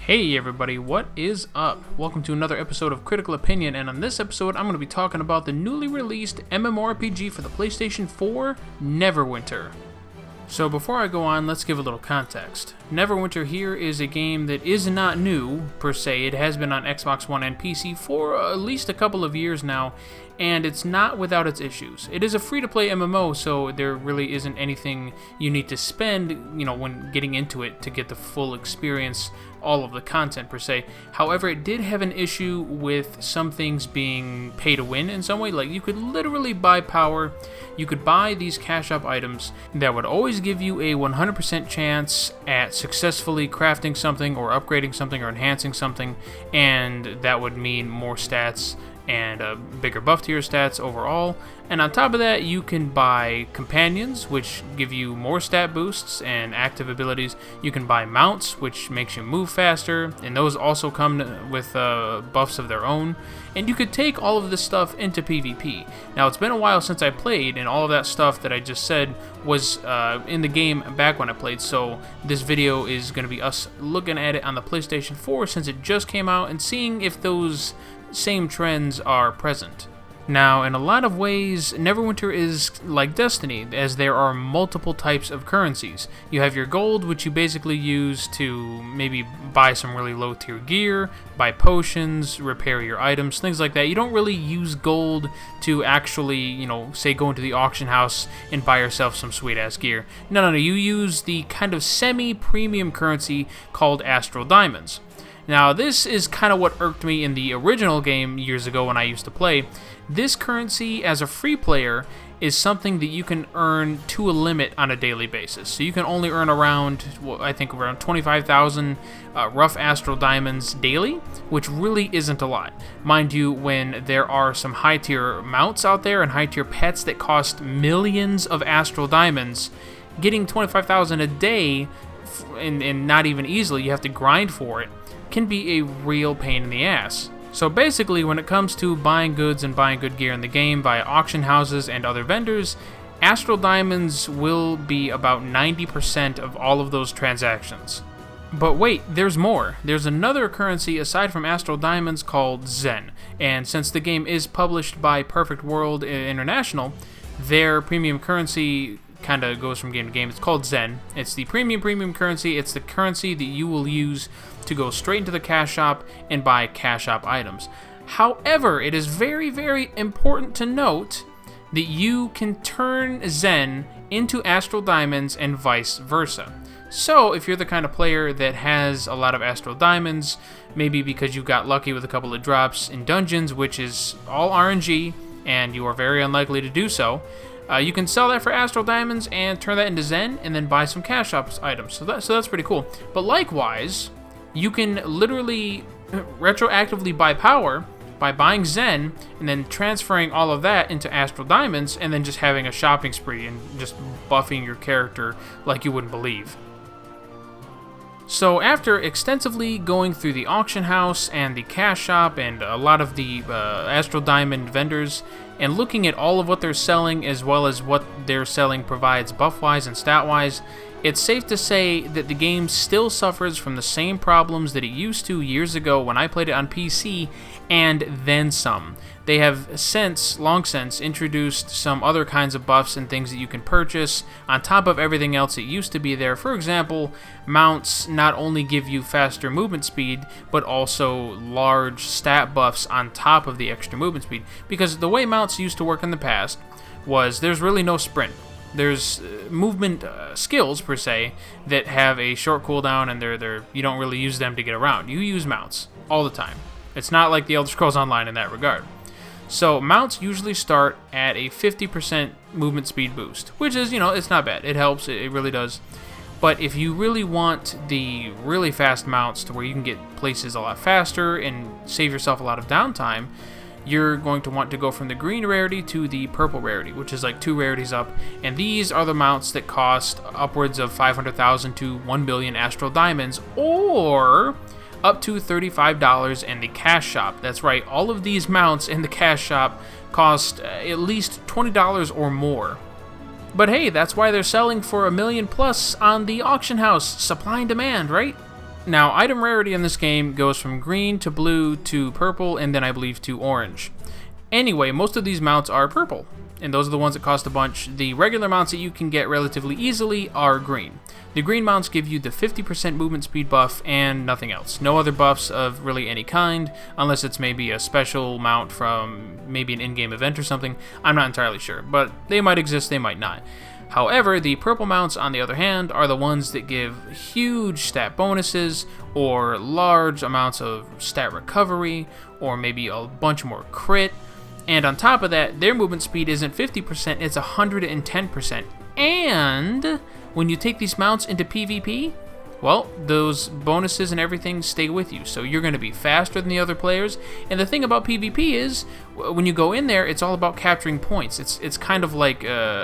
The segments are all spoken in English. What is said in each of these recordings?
Hey everybody, what is up? Welcome to another episode of Critical Opinion, and on this episode I'm going to be talking about the newly released MMORPG for the PlayStation 4, Neverwinter. So before I go on, let's give a little context. Neverwinter here is a game that is not new, per se. It has been on Xbox One and PC for at least a couple of years now, and it's not without its issues. It is a free-to-play MMO, so there really isn't anything you need to spend, when getting into it to get the full experience, all of the content per se. However, it did have an issue with some things being pay to win in some way. Like, you could literally buy power, you could buy these cash up items that would always give you a 100% chance at successfully crafting something or upgrading something or enhancing something, and that would mean more stats and a bigger buff to your stats overall. And on top of that, you can buy companions, which give you more stat boosts and active abilities. You can buy mounts, which makes you move faster, and those also come with buffs of their own. And you could take all of this stuff into PvP. Now, it's been a while since I played, and all of that stuff that I just said was in the game back when I played, so this video is going to be us looking at it on the PlayStation 4 since it just came out and seeing if those same trends are present. Now, in a lot of ways, Neverwinter is like Destiny, as there are multiple types of currencies. You have your gold, which you basically use to maybe buy some really low tier gear, buy potions, repair your items, things like that. You don't really use gold to actually, say go into the auction house and buy yourself some sweet ass gear. No, you use the kind of semi-premium currency called Astral Diamonds. Now, this is kind of what irked me in the original game years ago when I used to play. This currency, as a free player, is something that you can earn to a limit on a daily basis. So you can only earn around 25,000 rough Astral Diamonds daily, which really isn't a lot. Mind you, when there are some high-tier mounts out there and high-tier pets that cost millions of Astral Diamonds, getting 25,000 a day, and not even easily, you have to grind for it, can be a real pain in the ass. So basically, when it comes to buying goods and buying good gear in the game via auction houses and other vendors, Astral Diamonds will be about 90% of all of those transactions. But wait, there's more. There's another currency aside from Astral Diamonds called Zen, and since the game is published by Perfect World International, their premium currency kind of goes from game to game. It's called Zen. It's the premium currency. It's the currency that you will use to go straight into the cash shop and buy cash shop items. However, it is very, very important to note that you can turn Zen into Astral Diamonds and vice versa. So if you're the kind of player that has a lot of Astral Diamonds, maybe because you got lucky with a couple of drops in dungeons, which is all RNG, and you are very unlikely to do so, you can sell that for Astral Diamonds and turn that into Zen and then buy some cash shop items. So that's pretty cool. But likewise, you can literally retroactively buy power by buying Zen and then transferring all of that into Astral Diamonds and then just having a shopping spree and just buffing your character like you wouldn't believe. So after extensively going through the auction house and the cash shop and a lot of the Astral Diamond vendors and looking at all of what they're selling as well as what they're selling provides buff-wise and stat-wise, it's safe to say that the game still suffers from the same problems that it used to years ago when I played it on PC, and then some. They have long since introduced some other kinds of buffs and things that you can purchase on top of everything else that used to be there. For example, mounts not only give you faster movement speed, but also large stat buffs on top of the extra movement speed. Because the way mounts used to work in the past was there's really no sprint. There's movement skills, per se, that have a short cooldown, and you don't really use them to get around. You use mounts all the time. It's not like the Elder Scrolls Online in that regard. So mounts usually start at a 50% movement speed boost, which is, it's not bad. It helps, it really does. But if you really want the really fast mounts to where you can get places a lot faster and save yourself a lot of downtime, you're going to want to go from the green rarity to the purple rarity, which is like 2 rarities up, and these are the mounts that cost upwards of 500,000 to 1 billion Astral Diamonds, or up to $35 in the cash shop. That's right, all of these mounts in the cash shop cost at least $20 or more. But hey, that's why they're selling for $1 million plus on the auction house. Supply and demand, right? Now, item rarity in this game goes from green to blue to purple, and then I believe to orange. Anyway, most of these mounts are purple, and those are the ones that cost a bunch. The regular mounts that you can get relatively easily are green. The green mounts give you the 50% movement speed buff and nothing else. No other buffs of really any kind, unless it's maybe a special mount from maybe an in-game event or something. I'm not entirely sure, but they might exist, they might not. However, the purple mounts, on the other hand, are the ones that give huge stat bonuses, or large amounts of stat recovery, or maybe a bunch more crit. And on top of that, their movement speed isn't 50%, it's 110%. And when you take these mounts into PvP, well, those bonuses and everything stay with you, so you're going to be faster than the other players. And the thing about PvP is, when you go in there, it's all about capturing points. It's kind of like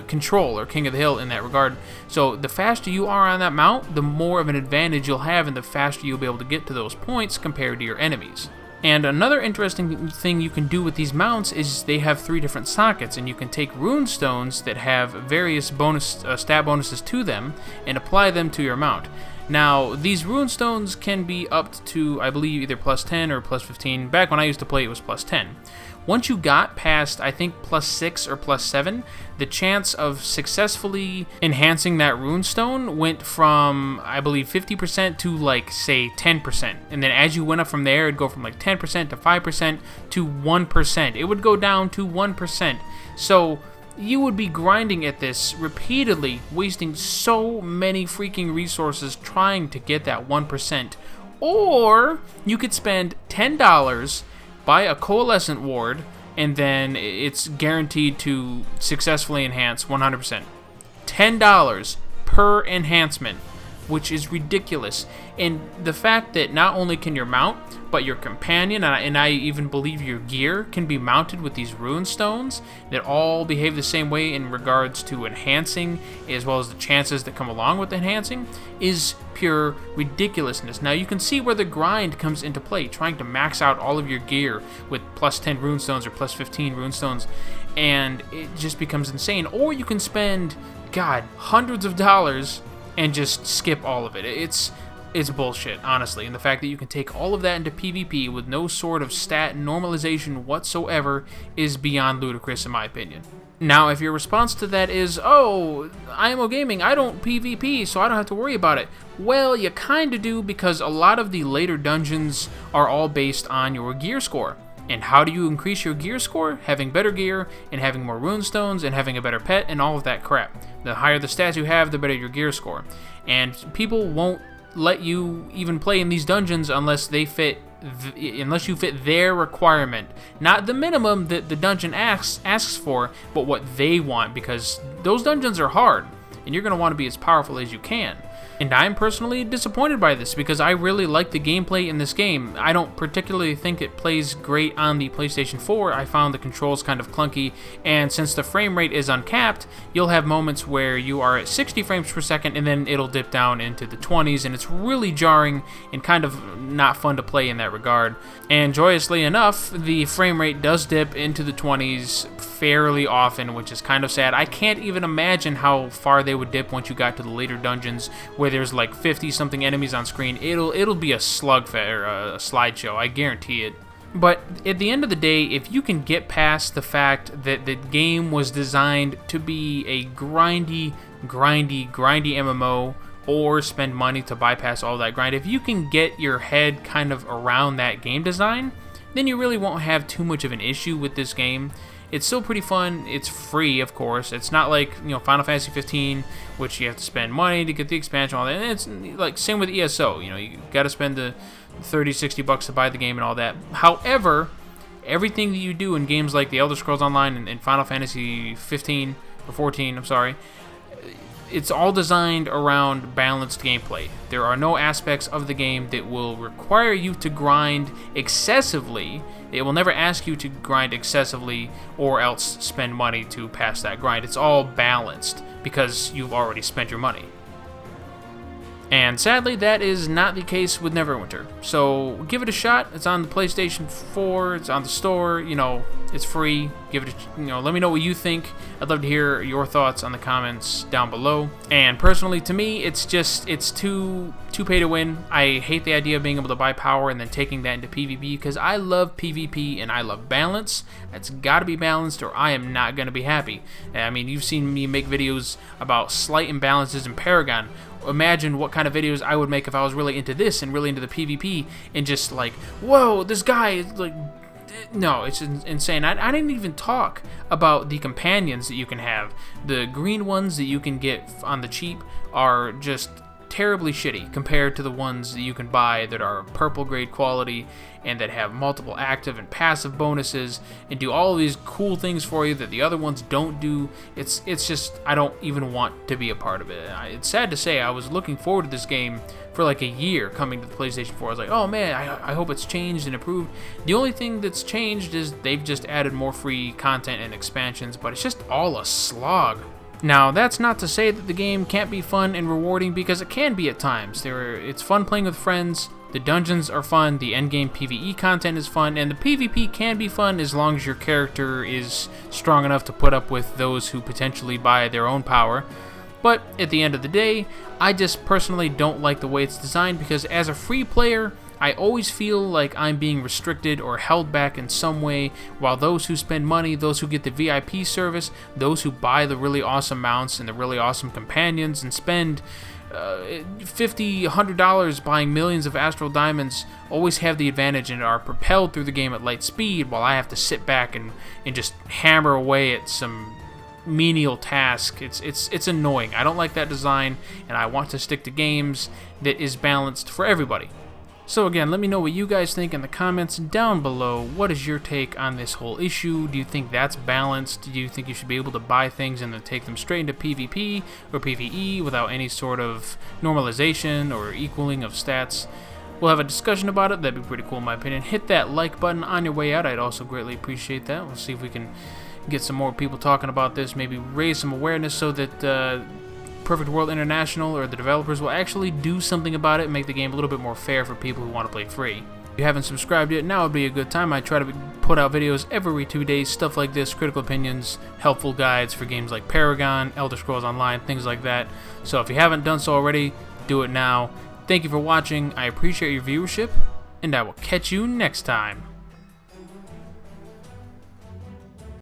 Control or King of the Hill in that regard. So the faster you are on that mount, the more of an advantage you'll have, and the faster you'll be able to get to those points compared to your enemies. And another interesting thing you can do with these mounts is they have 3 different sockets, and you can take rune stones that have various stat bonuses to them and apply them to your mount. Now, these rune stones can be up to, I believe, either plus 10 or plus 15. Back when I used to play, it was plus 10. Once you got past, I think, plus 6 or plus 7, the chance of successfully enhancing that rune stone went from, I believe, 50% to, like, say, 10%. And then as you went up from there, it'd go from, like, 10% to 5% to 1%. It would go down to 1%. So you would be grinding at this repeatedly, wasting so many freaking resources trying to get that 1%. Or you could spend $10, buy a Coalescent Ward, and then it's guaranteed to successfully enhance 100%. $10 per enhancement, which is ridiculous. And the fact that not only can your mount, but your companion, and I even believe your gear, can be mounted with these rune stones that all behave the same way in regards to enhancing, as well as the chances that come along with enhancing, is pure ridiculousness. Now you can see where the grind comes into play, trying to max out all of your gear with plus 10 rune stones or plus 15 rune stones, and it just becomes insane. Or you can spend, God, hundreds of dollars and just skip all of it. It's bullshit, honestly. And the fact that you can take all of that into PvP with no sort of stat normalization whatsoever is beyond ludicrous, in my opinion. Now, if your response to that is, oh, IMO Gaming, I don't PvP, so I don't have to worry about it. Well, you kinda do, because a lot of the later dungeons are all based on your gear score. And how do you increase your gear score? Having better gear, and having more rune stones, and having a better pet, and all of that crap. The higher the stats you have, the better your gear score. And people won't let you even play in these dungeons unless you fit their requirement. Not the minimum that the dungeon asks for, but what they want, because those dungeons are hard, and you're going to want to be as powerful as you can. And I'm personally disappointed by this, because I really like the gameplay in this game. I don't particularly think it plays great on the PlayStation 4. I found the controls kind of clunky, and since the frame rate is uncapped, you'll have moments where you are at 60 frames per second, and then it'll dip down into the 20s, and it's really jarring and kind of not fun to play in that regard. And joyously enough, the frame rate does dip into the 20s fairly often, which is kind of sad. I can't even imagine how far they would dip once you got to the later dungeons, where there's like 50-something enemies on screen. It'll be a slugfest or a slideshow, I guarantee it. But at the end of the day, if you can get past the fact that the game was designed to be a grindy MMO, or spend money to bypass all that grind, if you can get your head kind of around that game design, then you really won't have too much of an issue with this game. It's still pretty fun. It's free, of course. It's not like, Final Fantasy 15, which you have to spend money to get the expansion and all that. And it's like same with ESO. You got to spend the $30-$60 to buy the game and all that. However, everything that you do in games like The Elder Scrolls Online and Final Fantasy 15 or 14, I'm sorry, it's all designed around balanced gameplay. There are no aspects of the game that will require you to grind excessively. It will never ask you to grind excessively or else spend money to pass that grind. It's all balanced because you've already spent your money. And sadly, that is not the case with Neverwinter. So give it a shot. It's on the PlayStation 4. It's on the store. You know, it's free. Give it let me know what you think. I'd love to hear your thoughts on the comments down below. And personally, to me, it's too pay to win. I hate the idea of being able to buy power and then taking that into PvP, because I love PvP and I love balance. It's got to be balanced or I am not going to be happy. I mean, you've seen me make videos about slight imbalances in Paragon. Imagine what kind of videos I would make if I was really into this and really into the PvP and just like, whoa, this guy is like, no, it's insane. I didn't even talk about the companions that you can have. The green ones that you can get on the cheap are just terribly shitty compared to the ones that you can buy that are purple grade quality and that have multiple active and passive bonuses and do all of these cool things for you that the other ones don't do. It's just, I don't even want to be a part of it. It's sad to say, I was looking forward to this game for like a year coming to the PlayStation 4. I was like, oh man, I hope it's changed and improved. The only thing that's changed is they've just added more free content and expansions, but it's just all a slog. Now, that's not to say that the game can't be fun and rewarding, because it can be at times. It's fun playing with friends, the dungeons are fun, the endgame PvE content is fun, and the PvP can be fun as long as your character is strong enough to put up with those who potentially buy their own power. But at the end of the day, I just personally don't like the way it's designed, because as a free player, I always feel like I'm being restricted or held back in some way, while those who spend money, those who get the VIP service, those who buy the really awesome mounts and the really awesome companions and spend $50, $100 buying millions of Astral Diamonds, always have the advantage and are propelled through the game at light speed, while I have to sit back and just hammer away at some menial task. It's annoying. I don't like that design, and I want to stick to games that is balanced for everybody. So again, let me know what you guys think in the comments down below. What is your take on this whole issue? Do you think that's balanced? Do you think you should be able to buy things and then take them straight into PvP or PvE without any sort of normalization or equaling of stats? We'll have a discussion about it. That'd be pretty cool in my opinion. Hit that like button on your way out. I'd also greatly appreciate that. We'll see if we can get some more people talking about this, maybe raise some awareness so that Perfect World International or the developers will actually do something about it and make the game a little bit more fair for people who want to play free. If you haven't subscribed yet, now would be a good time. I try to put out videos every 2 days, stuff like this, critical opinions, helpful guides for games like Paragon, Elder Scrolls Online, things like that. So if you haven't done so already, do it now. Thank you for watching. I appreciate your viewership, and I will catch you next time.